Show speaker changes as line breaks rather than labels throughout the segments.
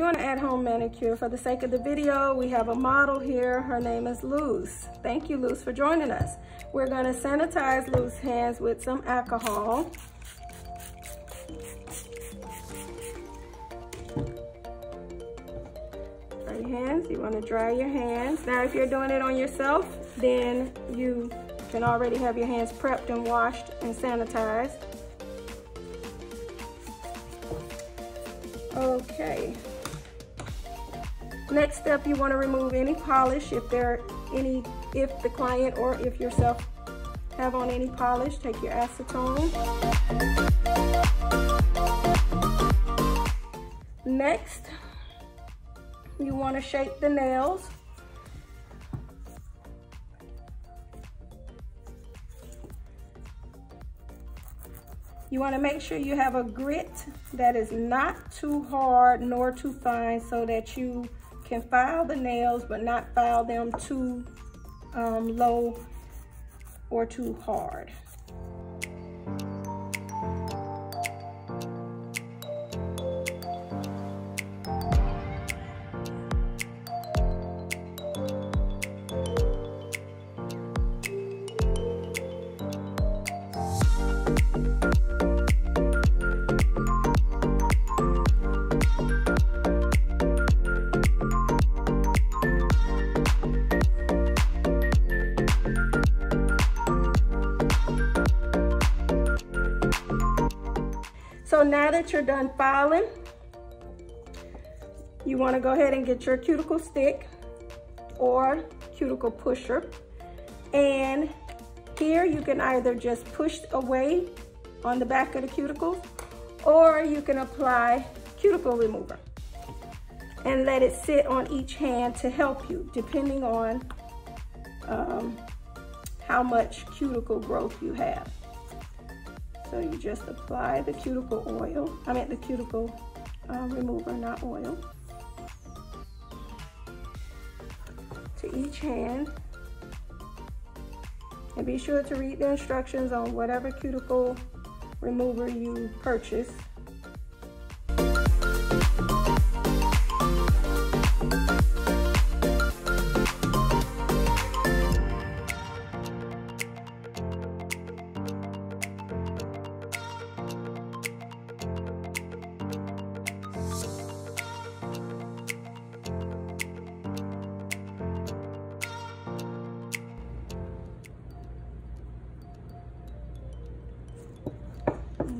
doing an at-home manicure. For the sake of the video, we have a model here. Her name is Luz. Thank you, Luz, for joining us. We're going to sanitize Luz's hands with some alcohol. Dry your hands. You want to dry your hands. Now, if you're doing it on yourself, then you can already have your hands prepped and washed and sanitized. Okay. Next step, you want to remove any polish if the client or if yourself have on any polish. Take your acetone. Next, you want to shape the nails. You want to make sure you have a grit that is not too hard nor too fine so that you can file the nails but not file them too low or too hard. So now that you're done filing, you want to go ahead and get your cuticle stick or cuticle pusher. And here you can either just push away on the back of the cuticles, or you can apply cuticle remover and let it sit on each hand to help you, depending on how much cuticle growth you have. So you just apply the cuticle oil, the cuticle remover, not oil, to each hand. And be sure to read the instructions on whatever cuticle remover you purchase.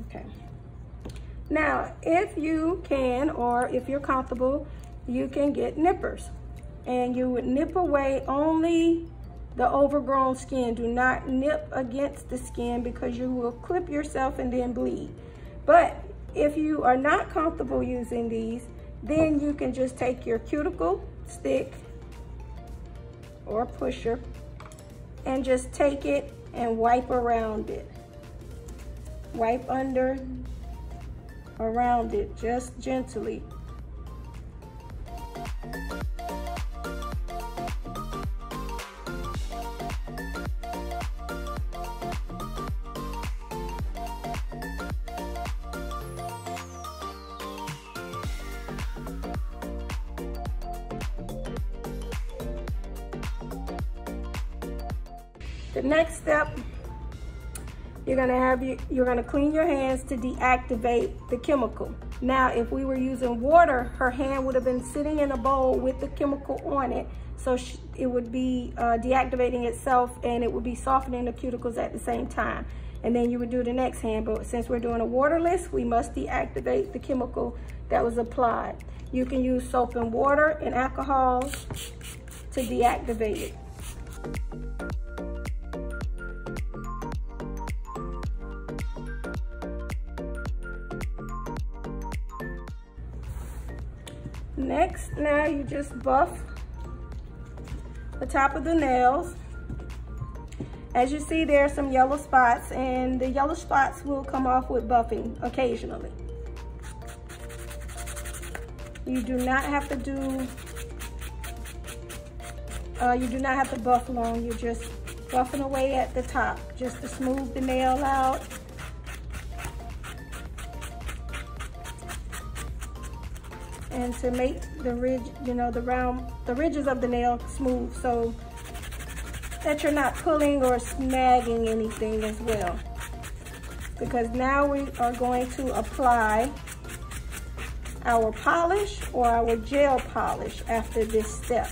Okay. Now, if you can, or if you're comfortable, you can get nippers. And you would nip away only the overgrown skin. Do not nip against the skin because you will clip yourself and then bleed. But if you are not comfortable using these, then you can just take your cuticle stick or pusher and just take it and wipe around it. Wipe under, around it, just gently. The next step, you're gonna clean your hands to deactivate the chemical. Now, if we were using water, her hand would have been sitting in a bowl with the chemical on it, so it would be deactivating itself, and it would be softening the cuticles at the same time. And then you would do the next hand, but since we're doing a waterless, we must deactivate the chemical that was applied. You can use soap and water and alcohol to deactivate it. Next, now you just buff the top of the nails. As you see, there are some yellow spots, and the yellow spots will come off with buffing occasionally. You do not have to buff long. You're just buffing away at the top just to smooth the nail out. and to make the ridge, you know, the ridges of the nail smooth, so that you're not pulling or snagging anything as well. Because now we are going to apply our polish or our gel polish after this step.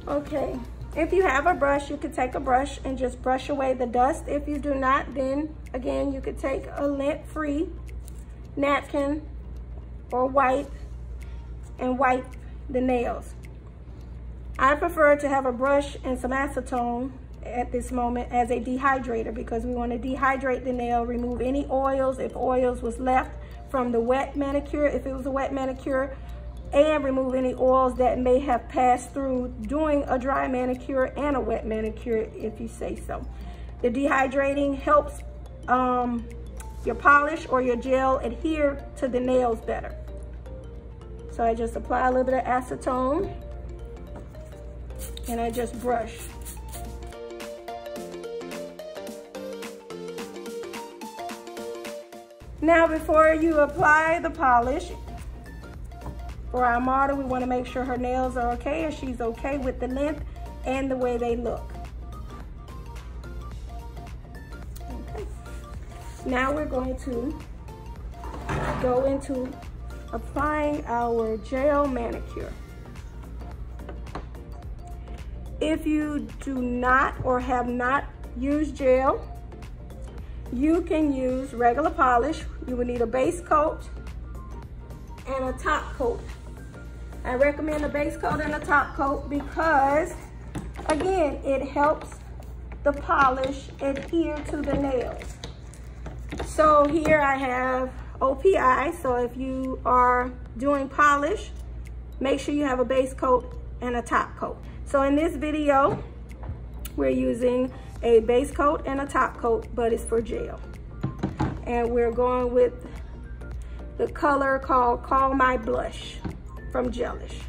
Okay, if you have a brush, you could take a brush and just brush away the dust. If you do not, then again, you could take a lint-free napkin or wipe and wipe the nails. I prefer to have a brush and some acetone at this moment as a dehydrator, because we want to dehydrate the nail, remove any oils, if oils was left from the wet manicure, if it was a wet manicure, and remove any oils that may have passed through doing a dry manicure and a wet manicure, if you say so. The dehydrating helps your polish or your gel adhere to the nails better. So I just apply a little bit of acetone and I just brush. Now, before you apply the polish, for our model, we want to make sure her nails are okay and she's okay with the length and the way they look. Okay. Now we're going to go into applying our gel manicure. If you do not or have not used gel, you can use regular polish. You will need a base coat and a top coat. I recommend a base coat and a top coat because, again, it helps the polish adhere to the nails. So here I have OPI, so if you are doing polish, make sure you have a base coat and a top coat. So in this video, we're using a base coat and a top coat, but it's for gel. And we're going with the color called Call My Blush from Gelish.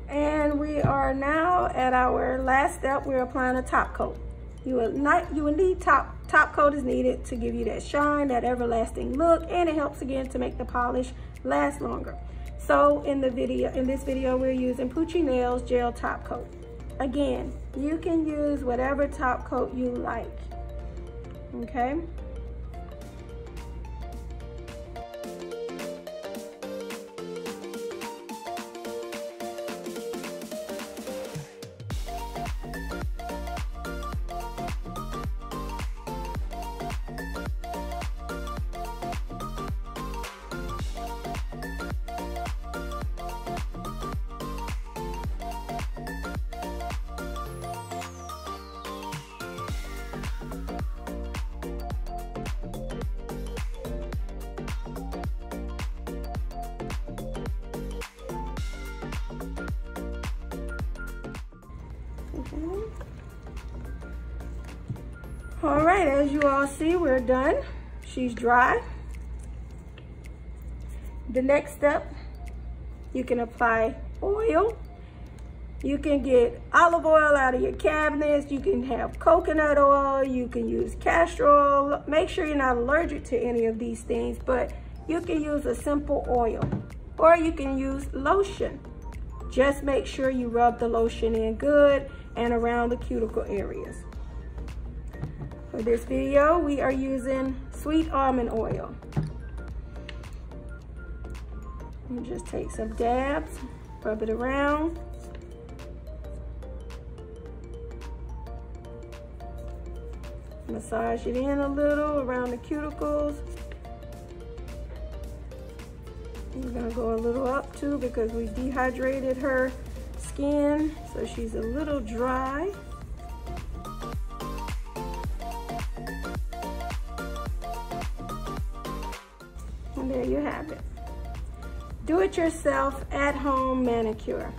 And we are now at our last step. We're applying a top coat. You will need top coat is needed to give you that shine, that everlasting look, and it helps again to make the polish last longer. So in this video, we're using Poochie Nails Gel Top Coat. Again, you can use whatever top coat you like. Okay. All right, as you all see, we're done. She's dry. The next step, you can apply oil. You can get olive oil out of your cabinets. You can have coconut oil. You can use castor oil. Make sure you're not allergic to any of these things, but you can use a simple oil, or you can use lotion. Just make sure you rub the lotion in good and around the cuticle areas. For this video, we are using sweet almond oil. You just take some dabs, rub it around. Massage it in a little around the cuticles. We're gonna go a little up too because we dehydrated her skin, so she's a little dry. And there you have it. Do it yourself at home manicure.